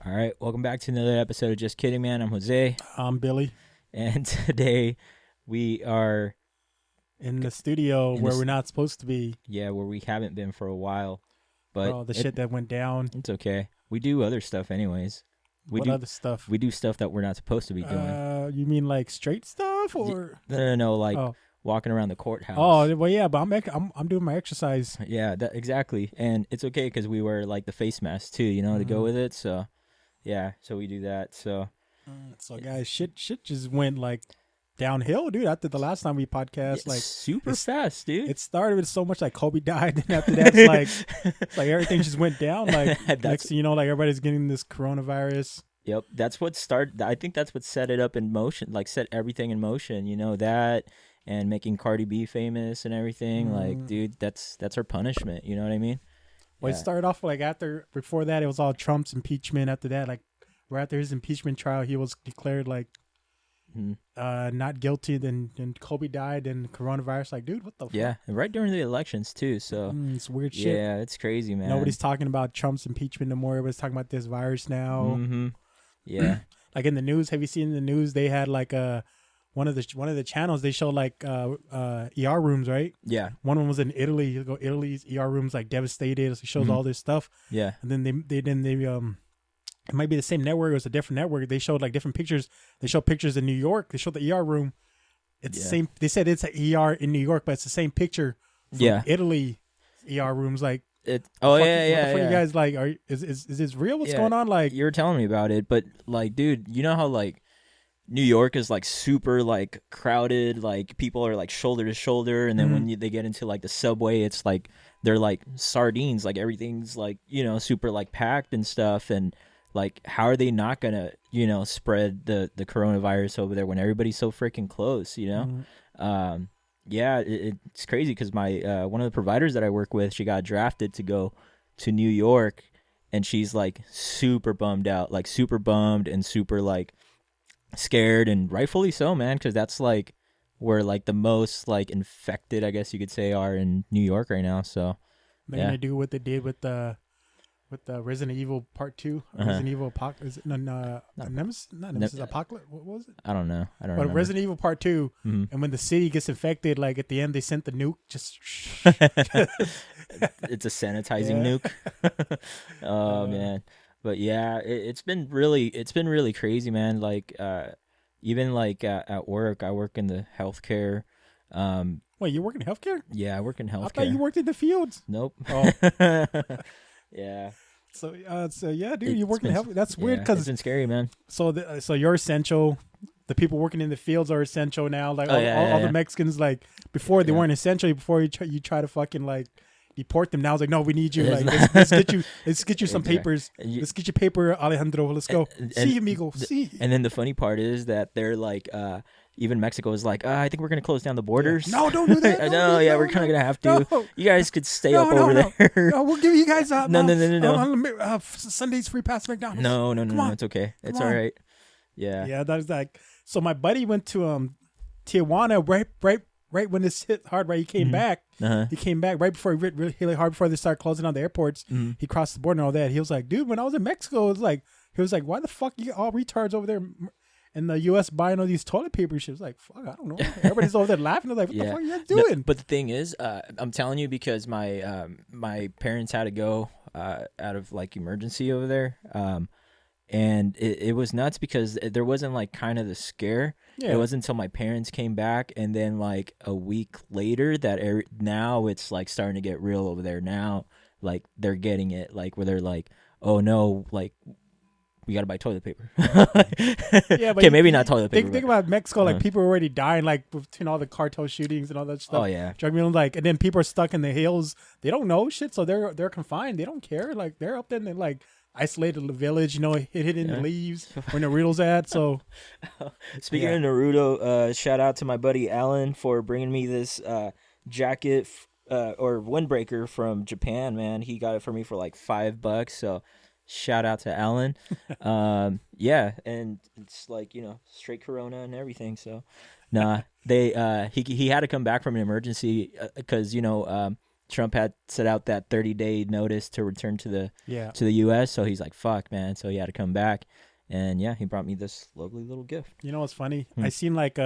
All right, welcome back to another episode of Just Kidding, Man. I'm Jose, I'm Billy and today we are, in the studio In where this- we're not supposed to be. where we haven't been for a while, but All the shit that went down. it's okay. We do other stuff anyways. What other stuff? We do stuff that we're not supposed to be doing. You mean like straight stuff or? No, like oh, walking around the courthouse. well, yeah, but I'm doing my exercise. Yeah, exactly. And it's okay because we wear like the face mask too, to go Mhm. with it. So, yeah, so we do that. So, So guys, shit just went like downhill, dude. After the last time we podcast, it's like super it's- fast, dude. it started with so much like Kobe died, and after that, it's like everything just went down. Like next thing you know, like everybody's getting this coronavirus. Yep, that's what started. I think that's what set it up in motion, like set everything in motion. That and making Cardi B famous and everything. Like, dude, that's our punishment. You know what I mean? Well, Yeah. it started off like before that, it was all Trump's impeachment. After that, like right after his impeachment trial, he was declared like Mhm. not guilty. Then Kobe died, and coronavirus. Like, dude, what the fuck? Yeah, and right during the elections too. So It's weird shit. yeah, it's crazy, man. Nobody's talking about Trump's impeachment no more. Everybody's talking about this virus now. Mm-hmm. Yeah. Like in the news, have you seen in the news? They had like one of the channels. They showed like ER rooms, right? Yeah. One of them was in Italy. You go Italy's ER rooms like devastated. It shows Mhm. all this stuff. Yeah. And then they it might be the same network. It was a different network. They showed like different pictures. They showed pictures in New York. They showed the ER room. It's the Yeah. same. They said it's an ER in New York, but it's the same picture from Yeah. Italy ER rooms. Like, Oh fuck, yeah, what yeah, the fuck yeah. you guys like? Is this real? What's Yeah. going on? Like, You were telling me about it, but like, dude, you know how like New York is like super like crowded, like people are like shoulder to shoulder, and then when they get into like the subway, it's like they're like sardines, like everything's like super like packed and stuff, and like how are they not gonna spread the coronavirus over there when everybody's so freaking close, Yeah, it's crazy because my one of the providers that I work with, she got drafted to go to New York, and she's like super bummed out, like super bummed and super like scared, and rightfully so, man, because that's like where like the most like infected, I guess you could say, are in New York right now. So they're yeah. gonna do what they did with the Resident Evil Part 2, Resident Evil Apocalypse. Nemesis, not Nemesis, Apocalypse. What was it? I don't know. I don't But remember. Resident Evil Part 2, Mhm. and when the city gets infected, like at the end, they sent the nuke. Just It's a sanitizing Yeah. nuke. Oh man, but yeah, it's been really crazy, man. Like even like at work, I work in the healthcare. wait, you work in healthcare? Yeah, I work in I thought healthcare. you worked in the fields. Nope. Oh. Yeah. So yeah, dude, you It's work in been- health. That's weird It's because been scary, man. so you're essential. The people working in the fields are essential now. Like Oh, all yeah. the Mexicans, like before they Yeah. weren't essential. Before you try to fucking like deport them. Now it's like, no, we need you. It's Like not- let's get you some Exactly. papers. And you- Let's get you paper, Alejandro. Let's go. And- See, amigo. See. And then the funny part is that they're like, even Mexico is like, I think we're gonna close down the borders. No, don't do that. I No, know, no, yeah, no, we're kind of no. gonna have to. No. You guys could stay No, up no, over no. there. No, we'll give you guys No. Sundays free pass McDonald's. No, Come on. it's okay. It's on. all right. Yeah. Yeah, that was like, so my buddy went to Tijuana right when this hit hard. Right, he came back. Uh-huh. He came back right before really hard before they started closing down the airports. Mhm. He crossed the border and all that. He was like, dude, when I was in Mexico, it was like why the fuck you all retards over there in the U.S. buying all these toilet paper shit? It was like, fuck, I don't know. Everybody's over there laughing. I was like, what the fuck are you guys No, doing? but the thing is, I'm telling you because my my parents had to go out of like emergency over there, and it was nuts because there wasn't like kind of the scare. Yeah. It wasn't until my parents came back, and then like a week later that now it's like starting to get real over there. Now like they're getting it, like where they're like, oh no, like we gotta buy toilet paper. Yeah, but Okay, maybe not toilet paper. Think but- about Mexico. Like Uh-huh. people are already dying, like between all the cartel shootings and all that stuff. Oh yeah. Drug mules, like, and then people are stuck in the hills. They don't know shit, so they're confined. They don't care. Like they're up there in the, like isolated village. Hidden in the leaves where Naruto's at. So Speaking Yeah. of Naruto, shout out to my buddy Alan for bringing me this jacket or windbreaker from Japan. Man, he got it for me for like $5. So shout out to Alan. Yeah, and it's like straight Corona and everything. So nah, they he had to come back from an emergency because Trump had set out that 30-day notice to return to the Yeah. to the U.S. So he's like, fuck, man. So he had to come back. And yeah, he brought me this lovely little gift. You know what's funny? I seen like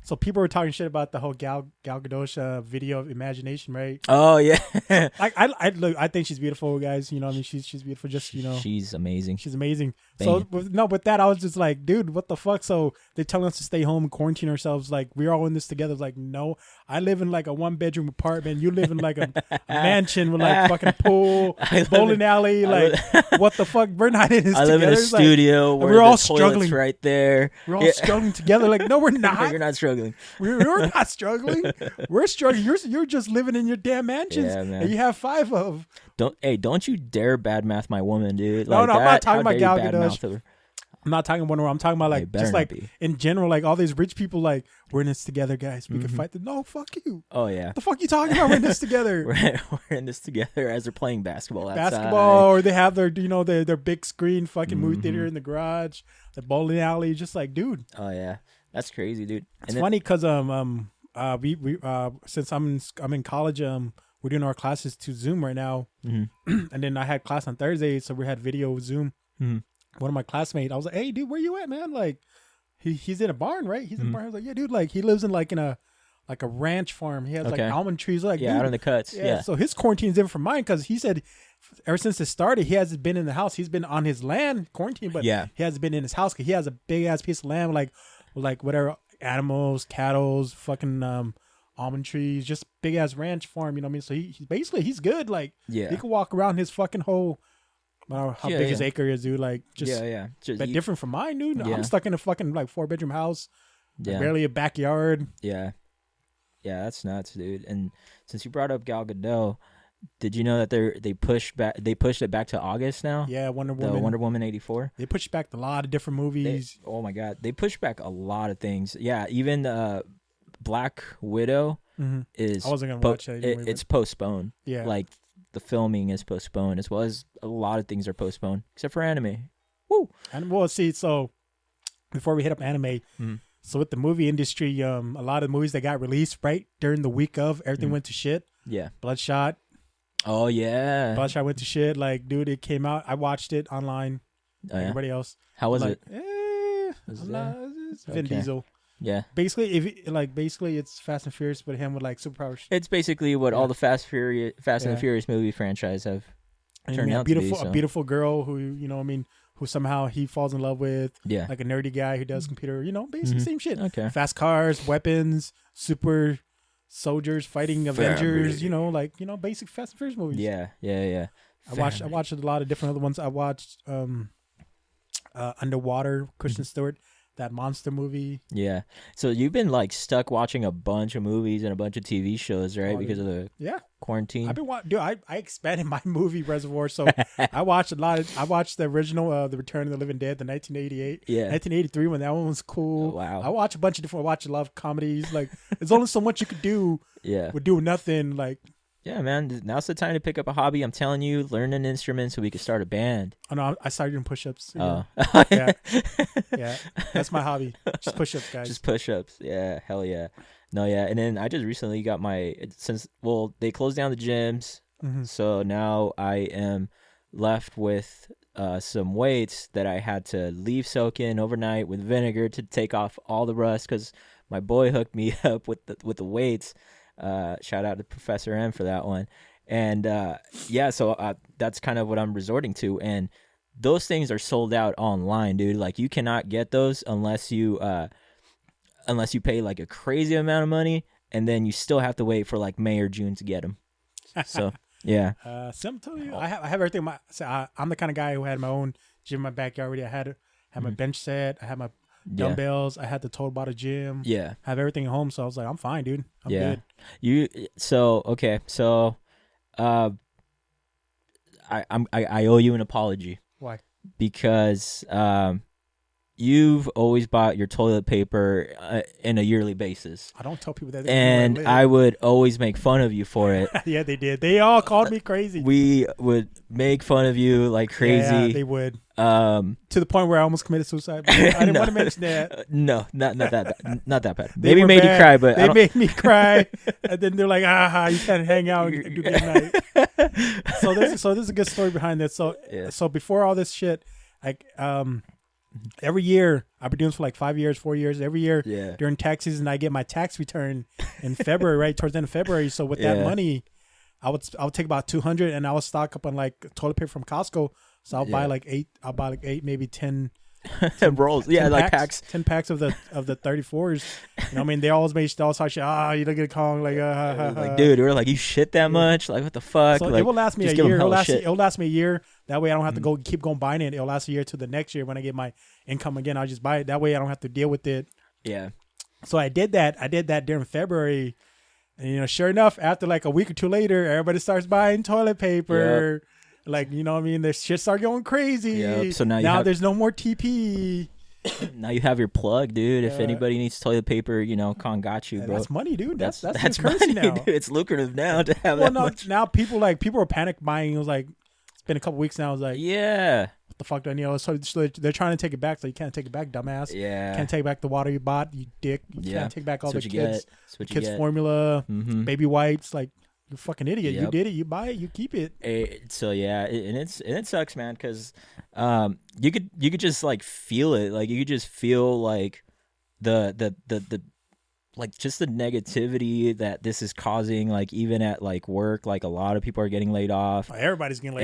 so people were talking shit about the whole Gal Gadot video of Imagination, right? Oh yeah, I think she's beautiful, guys. You know, what I mean, she's beautiful. Just she's amazing. she's amazing. Banging. So with that, I was just like, dude, what the fuck? So they're telling us to stay home and quarantine ourselves. Like we're all in this together. It's like, no, I live in like a 1-bedroom apartment. You live in like a mansion with like fucking pool, bowling alley. Like what the fuck? We're not in this. I together. live in a It's like, studio where we're all the toilet's struggling right there. we're all struggling together. Like no, we're not. You're not struggling. We're not struggling. We're struggling. You're just living in your damn mansions, Yeah, man. and you have 5 of. Don't you dare badmouth my woman, dude. No, Like no, I'm not talking about Gal Gadot. Gadot. I'm not talking about her. I'm talking about like better just not like be. in general, like all these rich people. Like we're in this together, guys. We can fight. No, fuck you. Oh yeah, What the fuck you talking about? We're in this together. we're in this together as they're playing basketball outside. Basketball, or they have their their big screen fucking movie theater in the garage, the bowling alley. Just like, dude, Oh yeah, that's crazy, dude. it's funny because we since I'm in college, we're doing our classes to Zoom right now, and then I had class on Thursday, so we had video Zoom. One of my classmates, I was like, "Hey, dude, where you at, man?" Like, he's in a barn, right? He's in a barn. I was like, "Yeah, dude, like he lives in like in a ranch farm. He has like Okay. almond trees, like yeah, dude, out in the cuts. Yeah. So his quarantine is different from mine because he said ever since it started, he hasn't been in the house. He's been on his land quarantine, but Yeah. he hasn't been in his house because he has a big ass piece of land with like whatever animals, cattle, fucking almond trees, just big ass ranch farm. You know what I mean? So he basically he's good. Like Yeah. he can walk around his fucking whole. I don't know how Yeah, big his yeah. acre is, dude. Like just yeah. Just but different from mine, dude. Yeah. I'm stuck in a fucking like 4-bedroom house, yeah. barely a backyard. Yeah. Yeah, that's nuts, dude. And since you brought up Gal Gadot, did you know that they pushed it back to August now? Yeah, Wonder The Woman. Wonder Woman 84. They pushed back a lot of different movies. Oh my god, they pushed back a lot of things. Yeah, even Black Widow is I wasn't gonna watch that anyway, it's postponed. Yeah. Like the filming is postponed, as well as a lot of things are postponed, except for anime. Woo. And we'll see. So before we hit up anime, so with the movie industry, a lot of movies that got released right during the week of, everything went to shit. Yeah. Bloodshot Oh yeah. went to shit. Like, dude, it came out. I watched it online. Oh, yeah? Everybody else. How was like, it? It's Vin Okay. Diesel. Yeah. Basically, it's Fast and Furious, but him with like superpowers. It's basically what all the Fast and Yeah. the Furious movie franchise have And turned a out beautiful, to be. a beautiful girl who who somehow he falls in love with. Yeah. Like a nerdy guy who does computer. Basically same shit. Okay. Fast cars, weapons, super soldiers fighting Avengers. Basic Fast and Furious movies. Yeah. I watched a lot of different other ones. I watched Underwater, Kristen Stewart, that monster movie. Yeah. So you've been like stuck watching a bunch of movies and a bunch of TV shows, right? Oh, Because of the Yeah, quarantine. I've been watching. Dude, I expanded my movie reservoir, so I watched a lot. I watched the original, The Return of the Living Dead, the 1988, Yeah. 1983 one. That one was cool. Oh, wow. I watch a bunch of different. I watch a lot of comedies. Like, there's only so much you could do Yeah. with doing nothing. Like, Yeah, man. Now's the time to pick up a hobby. I'm telling you, learn an instrument so we can start a band. oh no, I started doing push-ups. Oh. Yeah. Yeah, that's my hobby. Just push-ups, guys. Just push-ups. Yeah, hell yeah. No, yeah. And then I just recently got they closed down the gyms. So now I am left with some weights that I had to leave soak in overnight with vinegar to take off all the rust because my boy hooked me up with the weights. Shout out to Professor M for that one. And so that's kind of what I'm resorting to. And those things are sold out online, dude. Like you cannot get those unless you pay like a crazy amount of money, and then you still have to wait for like May or June to get them. So yeah. Similar to you, I have everything. I'm the kind of guy who had my own gym in my backyard already. I had my bench set. I had my dumbbells. I had the total bottle gym. Yeah. I have everything at home, so I was like, I'm fine, dude. I'm good. I owe you an apology Why? because you've always bought your toilet paper in a yearly basis. I don't tell people that. And I would always make fun of you for it. Yeah, they did. They all called me crazy. We would make fun of you like crazy. Yeah, they would. To the point where I almost committed suicide. But I didn't want to mention that. No, not that bad. Not that bad. They Maybe made bad. you cry, but they made me cry. And then they're like, you can't hang out and do good night. So this is a good story behind this. So before all this shit, like every year I've been doing this for like 5 years, 4 years. Every year during tax season, I get my tax return in February, right towards the end of February. So with that money, I would take about 200 and I would stock up on like toilet paper from Costco. So I'll buy like 8. I'll buy like 8, maybe 10 rolls. 10 like packs. 10 packs of the 34s. You know what I mean? They always make all sorts of shit. You look at Kong like like, dude, we're like, you shit that much? Like, what the fuck? So like, it will last me a year. It'll last me a year. That way I don't have to keep going buying it. It'll last a year to the next year when I get my income again. I'll just buy it. That way I don't have to deal with it. Yeah. So I did that during February. And sure enough, after like a week or two later, everybody starts buying toilet paper. Yep. Like, you know what I mean? The shit start going crazy. Yep. So now there's no more TP. Now you have your plug, dude. If anybody needs toilet paper, Kong got you, bro. That's money, dude. That's money now. Dude. It's lucrative now to have that much. Now people are panic buying. It was like, it's been a couple weeks now. I was like, what the fuck do I need? So they're trying to take it back. So you can't take it back, dumbass. Yeah. Can't take back the water you bought, you dick. You can't take back all the kids formula, baby wipes. Like, you're a fucking idiot. Yep. You did it. You buy it. You keep it. So yeah, and it sucks, man, because you could just like feel it. Like you could just feel like the like just the negativity that this is causing. Like even at like work, like a lot of people are getting laid off. Everybody's getting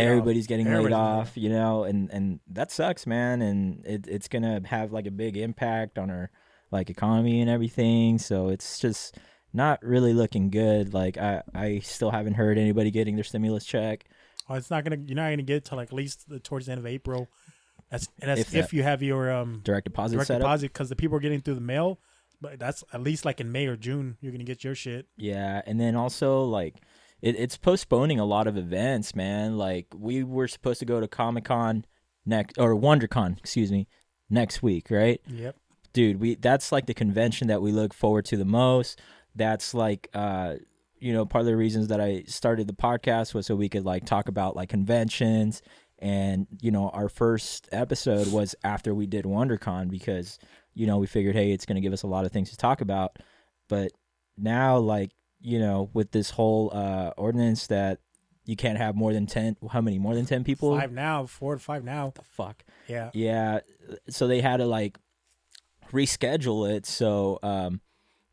laid off. And that sucks, man. And it's gonna have like a big impact on our like economy and everything. So it's just not really looking good. Like I still haven't heard anybody getting their stimulus check. Oh, you're not gonna get it till like at least towards the end of April. That's if you have your direct deposit because the people are getting through the mail. But that's at least like in May or June you're gonna get your shit. Yeah, and then also like it's postponing a lot of events, man. Like we were supposed to go to Comic-Con WonderCon, next week, right? Yep. Dude, that's like the convention that we look forward to the most. That's like, part of the reasons that I started the podcast was so we could like talk about like conventions. And, our first episode was after we did WonderCon because, we figured, hey, it's going to give us a lot of things to talk about. But now, like, with this whole ordinance that you can't have more than 10, how many? More than 10 people? 5 now, 4 to 5 now. What the fuck? Yeah. Yeah. So they had to like reschedule it. So,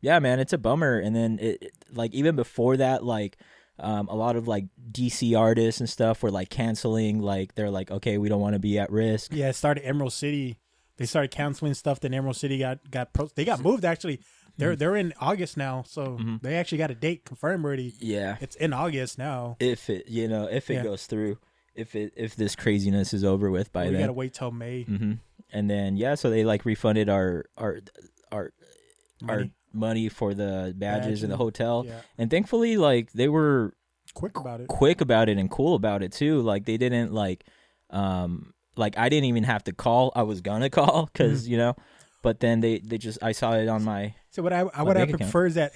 yeah, man, it's a bummer. And then it like even before that, like a lot of like DC artists and stuff were like canceling. Like they're like, okay, we don't want to be at risk. Yeah, it started Emerald City. They started canceling stuff. Then Emerald City they got moved actually. They're in August now, so they actually got a date confirmed already. Yeah, it's in August now. If it goes through, if this craziness is over with by then, we gotta wait till May. And then so they like refunded our money for the badges in the hotel, and thankfully like they were quick about it and cool about it too. Like they didn't like I didn't even have to call. I was gonna call because but then they just I saw it on my. So what I prefer is that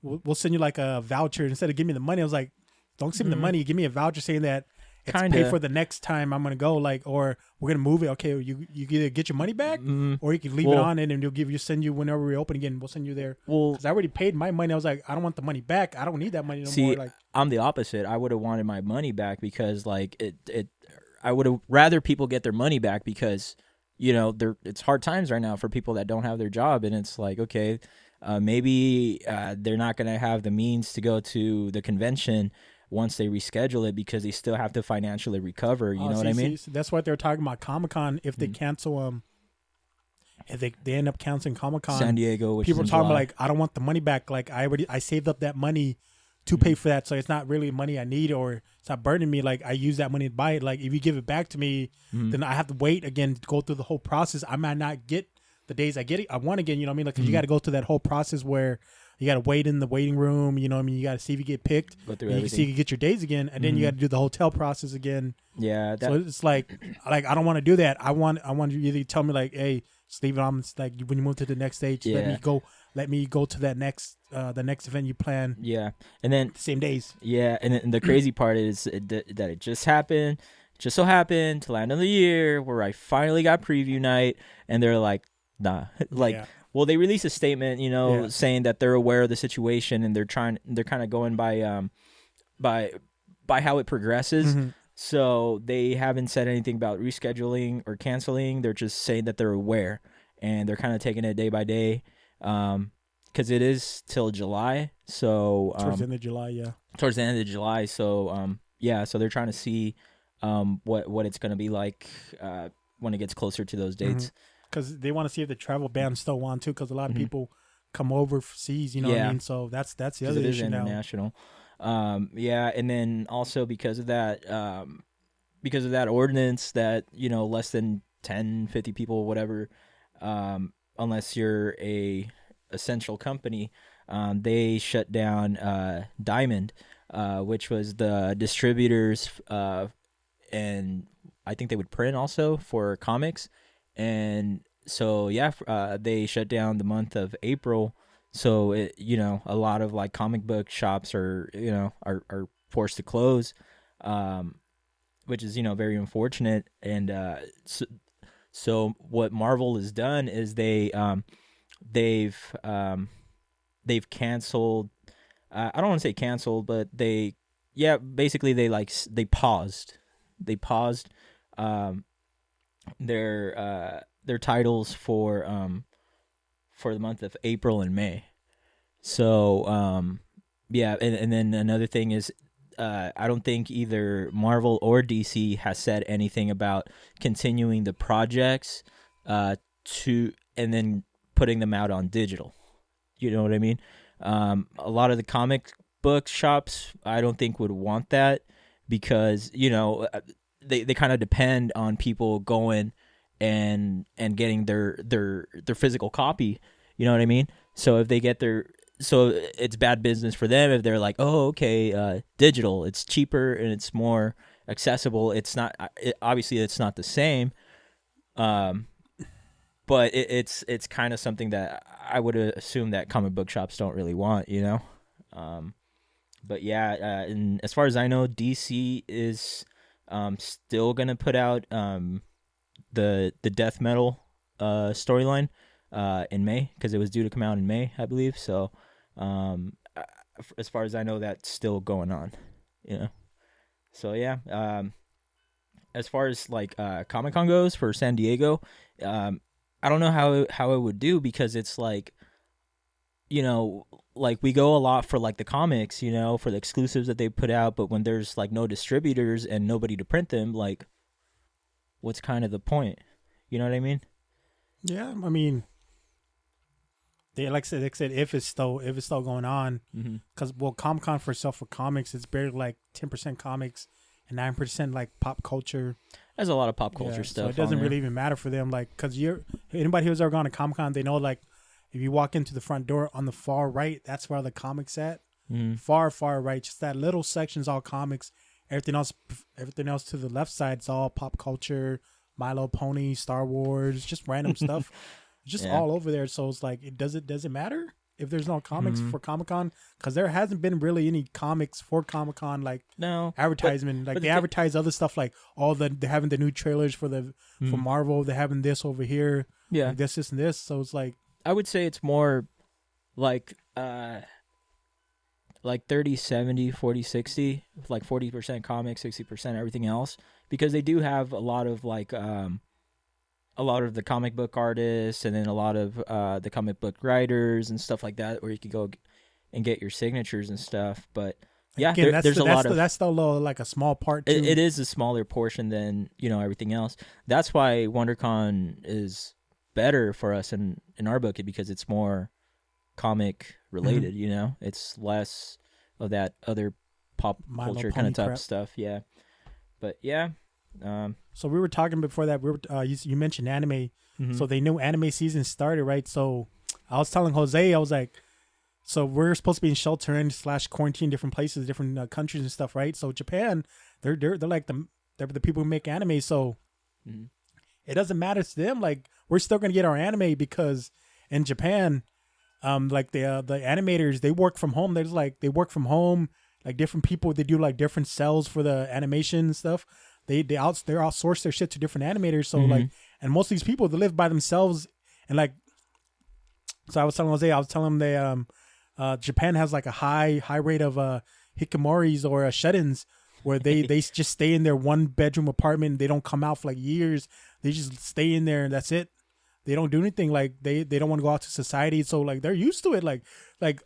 we'll send you like a voucher instead of give me the money. I was like, don't send me the money, give me a voucher saying that it's paid for the next time I'm gonna go, like, or we're gonna move it. Okay, you either get your money back or you can leave it on it and they'll send you whenever we open again. We'll send you there. Well, because I already paid my money. I was like, I don't want the money back. I don't need that money no more. Like, I'm the opposite. I would have wanted my money back because like I would have rather people get their money back because it's hard times right now for people that don't have their job, and it's like, okay, maybe they're not gonna have the means to go to the convention once they reschedule it because they still have to financially recover. You know what I mean? See, that's what they're talking about Comic-Con. If they cancel if they end up canceling Comic-Con, San Diego, which people are talking about like, I don't want the money back. Like I saved up that money to pay for that, so it's not really money I need or it's not burdening me. Like I use that money to buy it. Like if you give it back to me, then I have to wait again to go through the whole process. I might not get the days I want again. You know what I mean? Like 'cause you got to go through that whole process where You got to wait in the waiting room. You know what I mean? You got to see if you get picked. Go through You can see if you get your days again. And then you got to do the hotel process again. Yeah. So it's like I don't want to do that. I want you to either tell me like, hey, Steven, I'm like, when you move to the next stage, let me go to that next the next event you plan. Yeah. And then the same days. Yeah. And then the crazy part is that it just happened. Just so happened to land of the year where I finally got preview night, and they're like, nah. Well, they released a statement, saying that they're aware of the situation, and they're kind of going by how it progresses. Mm-hmm. So they haven't said anything about rescheduling or canceling. They're just saying that they're aware, and they're kind of taking it day by day, because it is till July. So towards the end of July, yeah. Towards the end of July. So so they're trying to see what it's going to be like when it gets closer to those dates. Because they want to see if the travel ban still on too, because a lot of people come overseas, you know what I mean? So that's the other issue now. It is international. And then also because of that ordinance that, less than 10, 50 people, whatever, unless you're a essential company, they shut down Diamond, which was the distributors, and I think they would print also for comics. And so, they shut down the month of April. So, a lot of like comic book shops are forced to close, which is, very unfortunate. And so what Marvel has done is they've canceled. I don't want to say canceled, but basically they paused. They paused their titles for the month of April and May. So and then another thing is I don't think either Marvel or DC has said anything about continuing the projects and then putting them out on digital. You know what I mean? A lot of the comic book shops I don't think would want that, because they kind of depend on people going and getting their physical copy. You know what I mean? So if they get so it's bad business for them if they're like, oh, okay, digital, it's cheaper and it's more accessible. It's not obviously it's not the same, but it's kind of something that I would assume that comic book shops don't really want, But and as far as I know, DC is still gonna put out the Death Metal storyline in May, because it was due to come out in May, I believe. So as far as I know, that's still going on, So as far as like Comic-Con goes for San Diego, I don't know how it would do, because it's like, like we go a lot for like the comics, for the exclusives that they put out, but when there's like no distributors and nobody to print them, like what's kind of the point? You know what I mean? Yeah, I mean, they said if it's still going on, because Comic-Con for comics, it's barely like 10% comics and 9% like pop culture. There's a lot of pop culture stuff. So it doesn't really even matter for them, like, because anybody who's ever gone to Comic-Con, they know like if you walk into the front door on the far right, that's where the comics at. Far right, just that little section's all comics. Everything else to the left side is all pop culture, My Little Pony, Star Wars, just random stuff. It's just all over there. So it's like, does it matter if there's no comics for Comic-Con? Because there hasn't been really any comics for Comic-Con, like advertisement. But they advertise other stuff, like they're having the new trailers for Marvel. They're having this over here. Yeah, like this and this. So it's like, I would say it's more like 30-70, 40-60, like 40% comics, 60% everything else, because they do have a lot of like a lot of the comic book artists, and then a lot of the comic book writers and stuff like that, where you could go and get your signatures and stuff. But yeah, again, there's a lot of that's still like a small part too. It is a smaller portion than everything else. That's why WonderCon is better for us in our book, because it's more comic related. It's less of that other pop culture kind of type stuff. Yeah, but yeah. So we were talking before that. You mentioned anime, so they knew anime season started, right? So I was telling Jose, I was like, So we're supposed to be in shelter / quarantine, different places, different countries and stuff, right? So Japan, they're like they're the people who make anime. So it doesn't matter to them. Like we're still gonna get our anime because in Japan, like the animators, they work from home. They work from home. Like different people, they do like different cells for the animation and stuff. They outsource their shit to different animators. So like, and most of these people, they live by themselves. And like, so I was telling him they Japan has like a high rate of hikikomoris or shut-ins where they just stay in their 1-bedroom apartment. They don't come out for like years. They just stay in there and that's it. They don't do anything. Like they don't want to go out to society. So like they're used to it. Like,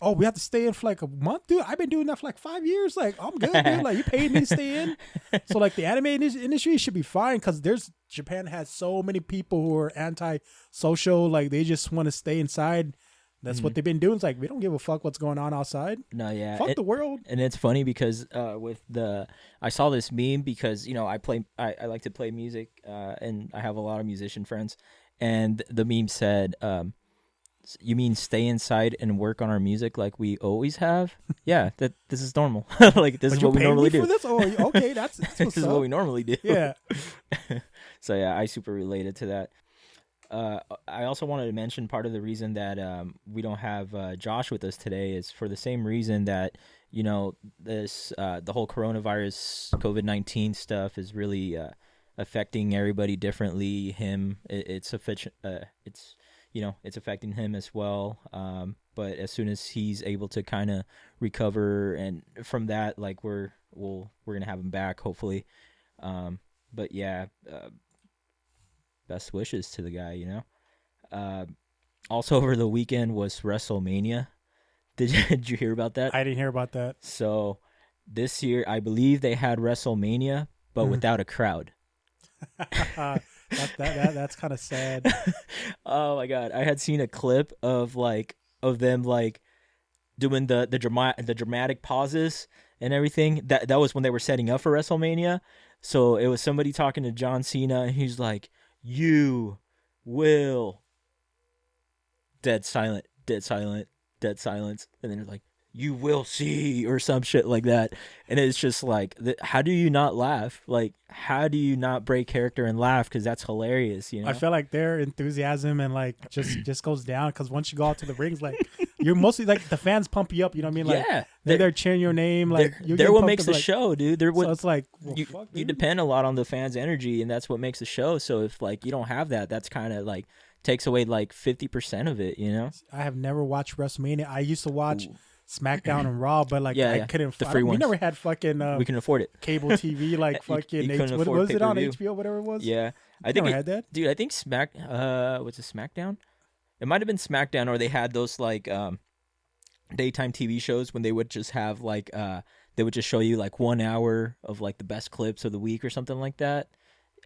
oh, we have to stay in for like a month, dude. I've been doing that for like 5 years. Like I'm good, dude. Like you paid me to stay in. So like the anime industry should be fine because Japan has so many people who are anti-social. Like they just want to stay inside. That's what they've been doing. It's like we don't give a fuck what's going on outside. No, yeah, fuck the world. And it's funny because I saw this meme because I like to play music and I have a lot of musician friends. And the meme said, "You mean stay inside and work on our music like we always have?" Yeah, this is normal. Like this is what we normally do. For this? Oh, okay, that's this is what we normally do. Yeah. So yeah, I super related to that. I also wanted to mention part of the reason that we don't have Josh with us today is for the same reason that this the whole coronavirus COVID-19 stuff is really affecting everybody differently. It's affecting him as well. But as soon as he's able to kind of recover and from that, like we're gonna have him back hopefully. But yeah, best wishes to the guy. Also over the weekend was WrestleMania. Did you hear about that? I didn't hear about that. So this year, I believe they had WrestleMania, but without a crowd. That's kind of sad. Oh my god, I had seen a clip of them doing the dramatic pauses and everything. That was when they were setting up for WrestleMania. So it was somebody talking to John Cena, and he's like, "You will." Dead silent, dead silent, dead silence, and then it's like, "You will see," or some shit like that. And it's just like, how do you not laugh? Like, how do you not break character and laugh? Because that's hilarious, I feel like their enthusiasm and like just goes down because once you go out to the rings, like you're mostly like the fans pump you up. You know what I mean? Like, yeah, they're cheering your name. Like they're what makes the show, dude. So it's like you depend a lot on the fans' energy, and that's what makes the show. So if like you don't have that, that's kind of like takes away like 50% of it. I have never watched WrestleMania. I used to watch SmackDown and Raw, but like I couldn't. The free ones. We never had fucking. We can afford it. Cable TV, like fucking. What was it on HBO? Whatever it was. Yeah, I think had that. Dude, I think was it SmackDown? It might have been SmackDown, or they had those like daytime TV shows when they would just have like they would just show you like 1 hour of like the best clips of the week or something like that.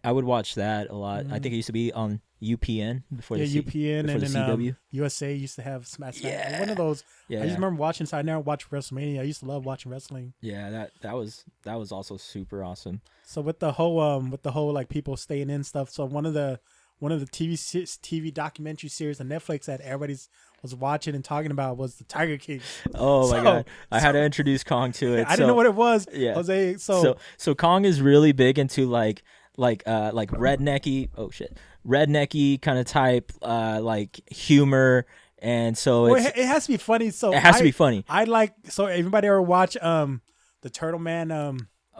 I would watch that a lot. I think it used to be on UPN before UPN before and the CW. USA used to have Smash. Yeah. One of those. Yeah. I just remember watching. So I never watched WrestleMania. I used to love watching wrestling. Yeah, that was also super awesome. So with the whole like people staying in stuff. So one of the TV documentary series on Netflix that everybody was watching and talking about was the Tiger King. Oh my god! I had to introduce Kong to it. I didn't know what it was. Yeah, Jose. So Kong is really big into like rednecky kind of type like humor, and so it has to be funny. So it has to be funny. Everybody ever watch the Turtle Man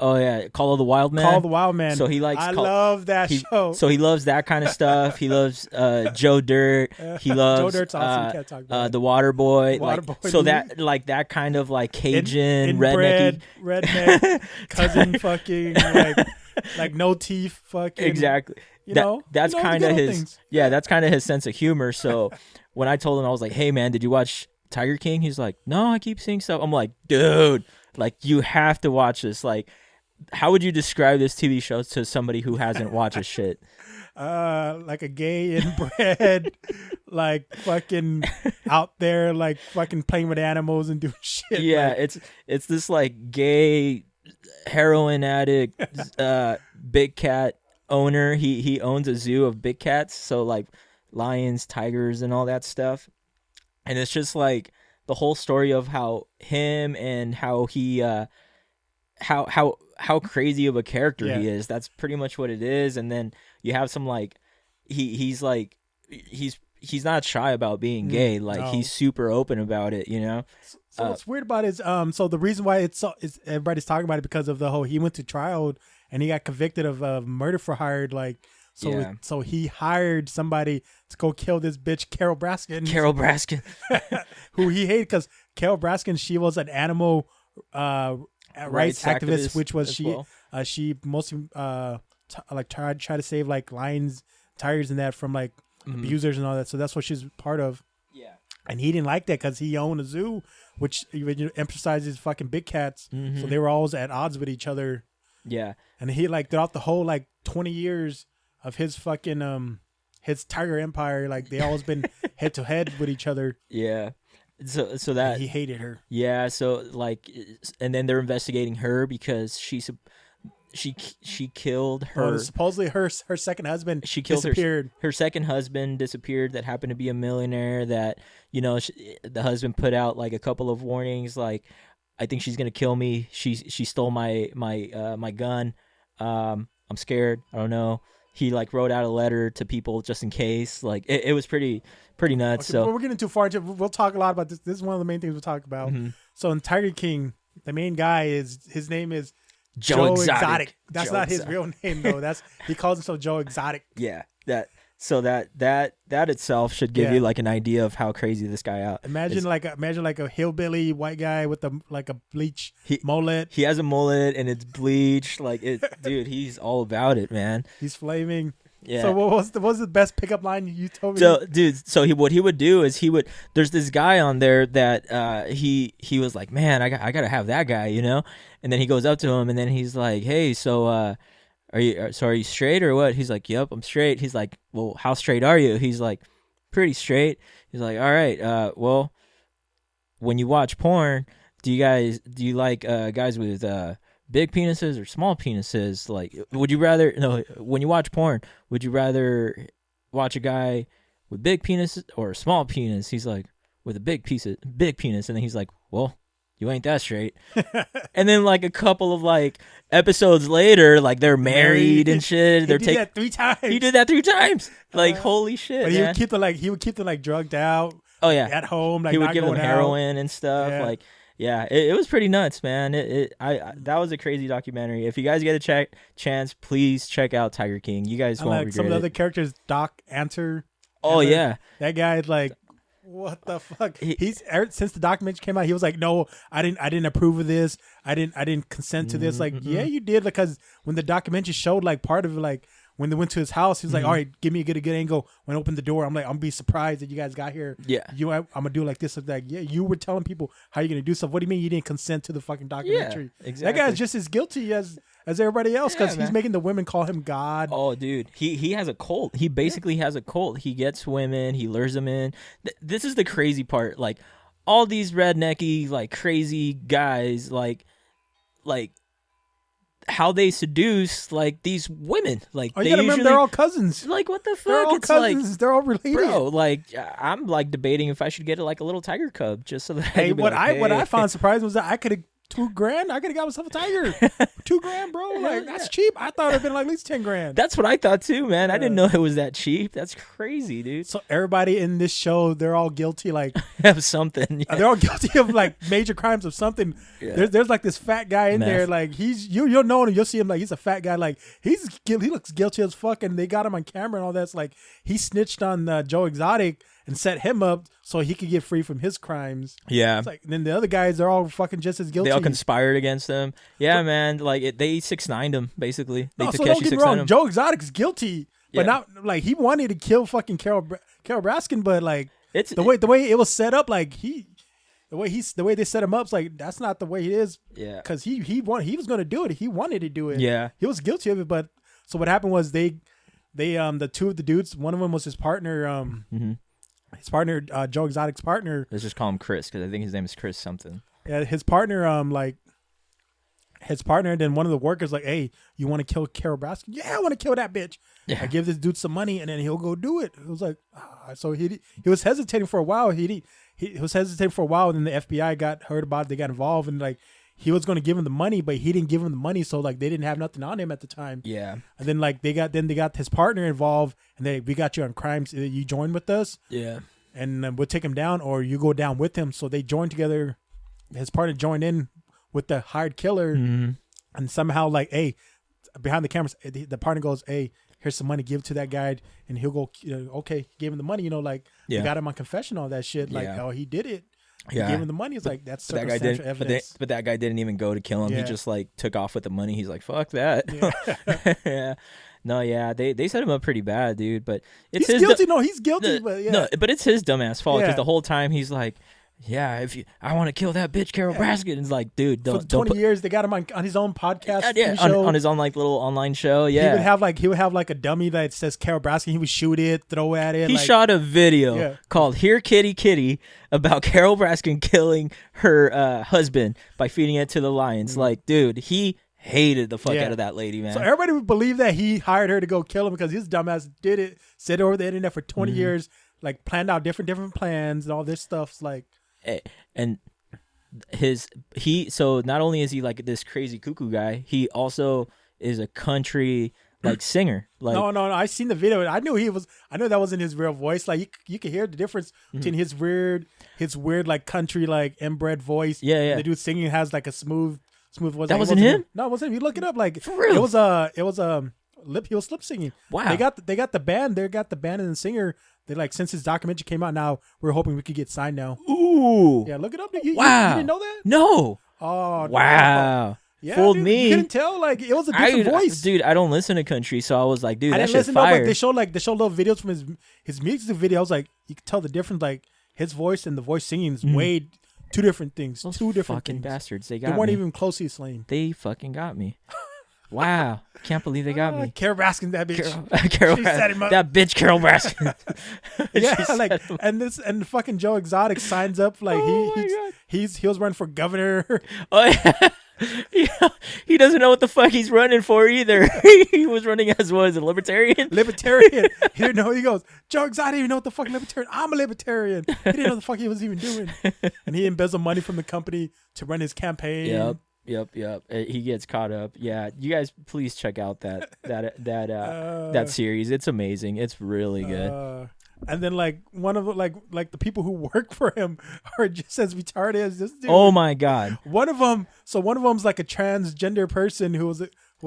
Oh yeah, Call of the Wild Man. Call of the Wild Man. So he likes. I love that show. So he loves that kind of stuff. He loves Joe Dirt. He loves Joe Dirt's awesome. Can't talk about the Water Boy. So that kind of like Cajun redneck cousin fucking like no teeth fucking. Exactly. That's kind of his. Things. Yeah, that's kind of his sense of humor. So when I told him, I was like, "Hey man, did you watch Tiger King?" He's like, "No, I keep seeing stuff." I'm like, "Dude, like you have to watch this." Like, how would you describe this TV show to somebody who hasn't watched this shit? Like a gay inbred, like fucking out there, like fucking playing with animals and doing shit. Yeah, it's this like gay heroin addict, big cat owner. He owns a zoo of big cats, so like lions, tigers, and all that stuff. And it's just like the whole story of how him and how he how crazy of a character he is. That's pretty much what it is. And then you have some like he's not shy about being gay. Like he's super open about it, you know. So what's weird about it is so the reason why it's everybody's talking about it because of the whole he went to trial and he got convicted of murder for hire. Like so he hired somebody to go kill this bitch Carol Baskin. Who he hated because Carol Baskin, she was an animal rights activist, which was she mostly tried to save like lions, tigers, and that from like abusers and all that. So that's what she's part of. Yeah. And he didn't like that because he owned a zoo, which emphasizes fucking big cats. So they were always at odds with each other. Yeah. And he like throughout the whole like 20 years of his fucking his tiger empire, like they always been head to head with each other. Yeah. So that and he hated her. Yeah. So like, and then they're investigating her because she killed her. Supposedly her second husband. She killed disappeared. Her second husband disappeared. That happened to be a millionaire. That the husband put out like a couple of warnings. Like, I think she's gonna kill me. She stole my gun. I'm scared. I don't know. He like wrote out a letter to people just in case. Like it was pretty nuts. Okay, so we're getting too far into. We'll talk a lot about this. This is one of the main things we'll talk about. So in Tiger King, the main guy his name is Joe Exotic. That's not his real name though. He calls himself Joe Exotic. Yeah. That itself should give you like an idea of how crazy this guy out. Imagine like a hillbilly white guy with a bleach mullet. He has a mullet and it's bleached. Like dude, he's all about it, man. He's flaming. Yeah. So what was the best pickup line you told me? So dude, what he would do is there's this guy on there that he was like, man, I gotta have that guy, you know. And then he goes up to him and then he's like, hey, so are you straight or what? He's like, yep, I'm straight. He's like, well, how straight are you? He's like, pretty straight. He's like, all right, well, when you watch porn, do you like guys with big penises or small penises? Like, when you watch porn, would you rather watch a guy with big penis or a small penis? He's like, with a big penis. And then he's like, well, you ain't that straight. And then like a couple of like episodes later, like they're married and shit. He did that 3 times. He did that 3 times. Like holy shit. But man. He would keep them drugged out. Oh yeah. At home, like he would give them heroin out. And stuff. Yeah. Like yeah, it was pretty nuts, man. That was a crazy documentary. If you guys get a chance, please check out Tiger King. You guys won't regret some of the other characters, Doc Anter. Oh yeah. That guy's like, what the fuck? He's since the documentary came out, he was like, "No, I didn't approve of this. I didn't consent to this." Like, yeah, you did, because when the documentary showed like part of it, like when they went to his house, he was like, "All right, give me a good angle." When I opened the door, I'm like, "I'm gonna be surprised that you guys got here." Yeah, I'm gonna do like this, like yeah. You were telling people how you're gonna do stuff. What do you mean you didn't consent to the fucking documentary? Yeah, exactly. That guy's just as guilty as everybody else because he's making the women call him God. Oh, dude, he has a cult. He basically has a cult. He gets women. He lures them in. This is the crazy part. Like all these rednecky, like crazy guys, like how they seduce like these women. Like you gotta remember, they're all cousins. Like what the fuck? They're all cousins. They're all related. Bro, like I'm like debating if I should get like a little tiger cub just so that. Hey, what I found surprising was that I could have. $2,000, I could have got myself a tiger. $2,000, bro. Like that's cheap. I thought it'd been like at least $10,000. That's what I thought too, man. I didn't know it was that cheap. That's crazy, dude. So everybody in this show, they're all guilty, like of something. Yeah. They're all guilty of like major crimes of something. Yeah. There's like this fat guy in there, like you'll know him. You'll see him like he's a fat guy. Like he looks guilty as fuck, and they got him on camera and all that. It's like he snitched on Joe Exotic and set him up so he could get free from his crimes. Yeah. It's like, and then the other guys, they're all fucking just as guilty. They all conspired against him. Yeah, man. Like they 6ix9ed him basically. So don't get me wrong. Joe Exotic's guilty, but not like he wanted to kill fucking Carol Baskin, but like it's the way it was set up. Like the way they set him up, it's like that's not the way it is. Yeah. Because he was going to do it. He wanted to do it. Yeah. He was guilty of it, but so what happened was they the two of the dudes. One of them was his partner. His partner, Joe Exotic's partner. Let's just call him Chris because I think his name is Chris something. Yeah, his partner, and then one of the workers, like, hey, you want to kill Carol Baskin? Yeah, I want to kill that bitch. Yeah. I give this dude some money, and then he'll go do it. It was like, so he was hesitating for a while. He he was hesitant for a while, and then the FBI got heard about it. They got involved, and like he was going to give him the money, but he didn't give him the money, so like they didn't have nothing on him at the time. Yeah. And then like they got his partner involved, and we got you on crimes. You join with us. Yeah. And we'll take him down, or you go down with him. So they joined together. His partner joined in with the hired killer, and somehow like, hey, behind the cameras, the partner goes, hey, here's some money, give it to that guy, and he'll go, okay, gave him the money, like they got him on confession, all that shit, like, oh, he did it. Yeah. He gave him the money. It's like, that's circumstantial evidence. But that guy didn't even go to kill him. He just like took off with the money. He's like, fuck that. Yeah. Yeah. No, yeah, they set him up pretty bad, dude. But it's he's guilty. No, he's guilty. But yeah. No, but it's his dumbass fault because the whole time he's like, yeah, I want to kill that bitch Carol Baskin. It's like, dude, for 20 years they got him on his own podcast. Yeah, on his own like little online show. Yeah, he would have like a dummy that says Carol Baskin. He would shoot it, throw at it. He shot a video called "Here Kitty Kitty" about Carol Baskin killing her husband by feeding it to the lions. Like, dude, he hated the fuck out of that lady, man. So everybody would believe that he hired her to go kill him because his dumbass did it, said over the internet for 20 years, like planned out different plans and all this stuff's like. And so not only is he like this crazy cuckoo guy, he also is a country like singer. Like no, I seen the video. I knew that wasn't his real voice. Like you could hear the difference between his weird like country like inbred voice. Yeah. The dude singing has like a smooth voice. That wasn't him? No, it wasn't him. You look it up. Like for real. It was he was lip singing. Wow. They got the band. They got the band and the singer. They like since his documentary came out. Now we're hoping we could get signed now. Ooh. Yeah, look it up. Wow. You didn't know that? No. Oh. Wow. Yeah, fooled dude, me. You couldn't tell. Like it was a different voice. Dude, I don't listen to country, so I was like, dude, I that didn't shit's listen. fire. No, but they showed little videos from his music video. I was like, you could tell the difference. Like his voice and the voice singing is way two different things. Those two different fucking things. Bastards. They weren't me. even closely slain. They fucking got me. Wow. Can't believe they got me. Carol Baskin, that bitch. Carol she set him up. That bitch Carol Baskin. Yeah, like and fucking Joe Exotic signs up like he was running for governor. Oh yeah. He doesn't know what the fuck he's running for either. He was running as a libertarian. Libertarian. He didn't know. He goes, Joe Exotic didn't even know what the fuck libertarian. I'm a libertarian. He didn't know what the fuck he was even doing. And he embezzled money from the company to run his campaign. Yep. He gets caught up. Yeah, you guys please check out that series. It's amazing. It's really good. And then like one of like the people who work for him are just as retarded as this dude. Oh my god. One of them's like a transgender person who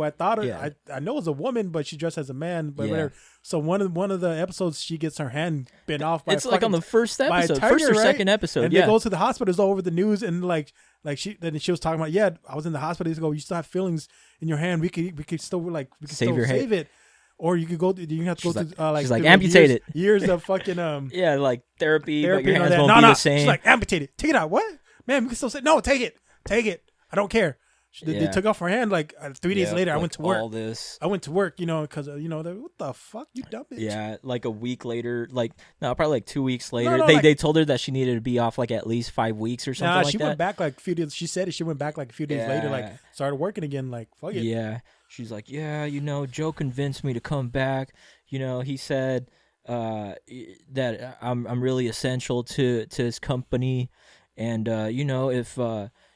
I thought I know was a woman, but she dressed as a man. But whatever. So one of the episodes, she gets her hand bit off. By it's like on the first episode, first or second episode. And they go to the hospital. It's all over the news, and like she was talking about. I was in the hospital. They go, you still have feelings in your hand. We could still save it. Or you could go. You have to go to she's like amputate it. Years of fucking like therapy, but your and hands won't be the same. She's like amputate it. Take it out. What? Man, we can still say no. Take it. I don't care. They took off her hand like 3 days later. I went to work. All this. I went to work, because what the fuck, you dumb bitch. Yeah, like a week later, probably like 2 weeks later, they told her that she needed to be off like at least 5 weeks or something. She went back like a few days. She said she went back like a few days later, like started working again. Like fuck it. Yeah, she's like, Joe convinced me to come back. He said that I'm really essential to his company, and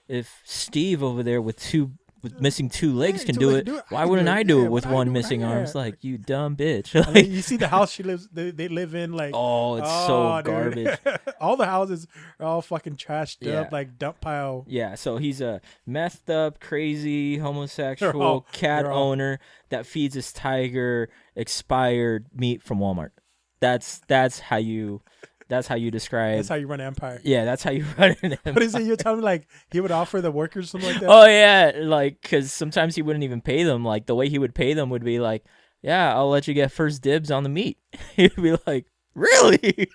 if Steve over there with missing two legs can do it, why wouldn't I do it with one missing arm? It's like, you dumb bitch. You see the house they live in, like, it's so garbage. All the houses are all fucking trashed up, like dump pile. Yeah, so he's a methed up, crazy, homosexual cat owner that feeds his tiger expired meat from Walmart. That's how you describe. That's how you run an empire. Yeah, that's how you run an empire. What is it you're telling me? Like he would offer the workers something like that? Oh yeah, like because sometimes he wouldn't even pay them. Like the way he would pay them would be like, "Yeah, I'll let you get first dibs on the meat." He'd be like, "Really?"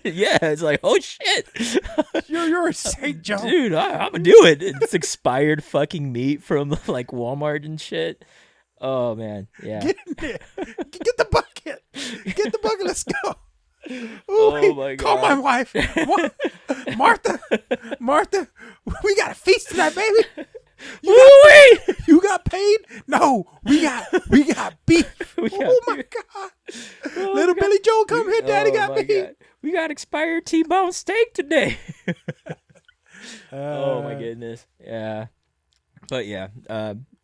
Yeah, it's like, "Oh shit, you're a saint, Joe." Dude, I'm gonna do it. It's expired fucking meat from like Walmart and shit. Oh man, yeah. Get in there. Get the bucket. Get the bucket. Let's go. Ooh, oh my god! Call my wife, Martha. We got a feast tonight, baby. You got paid? No, we got beef. My god! Little Billy Joel, come here, Daddy got beef. we got expired T-bone steak today. Oh my Uh, goodness. Yeah. But yeah,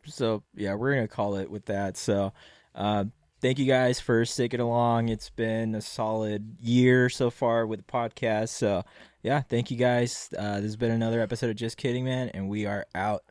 so yeah, we're gonna call it with that. So, uh, thank you guys for sticking along. It's been a solid year so far with the podcast. So yeah, thank you guys. This has been another episode of Just Kidding Man, and we are out.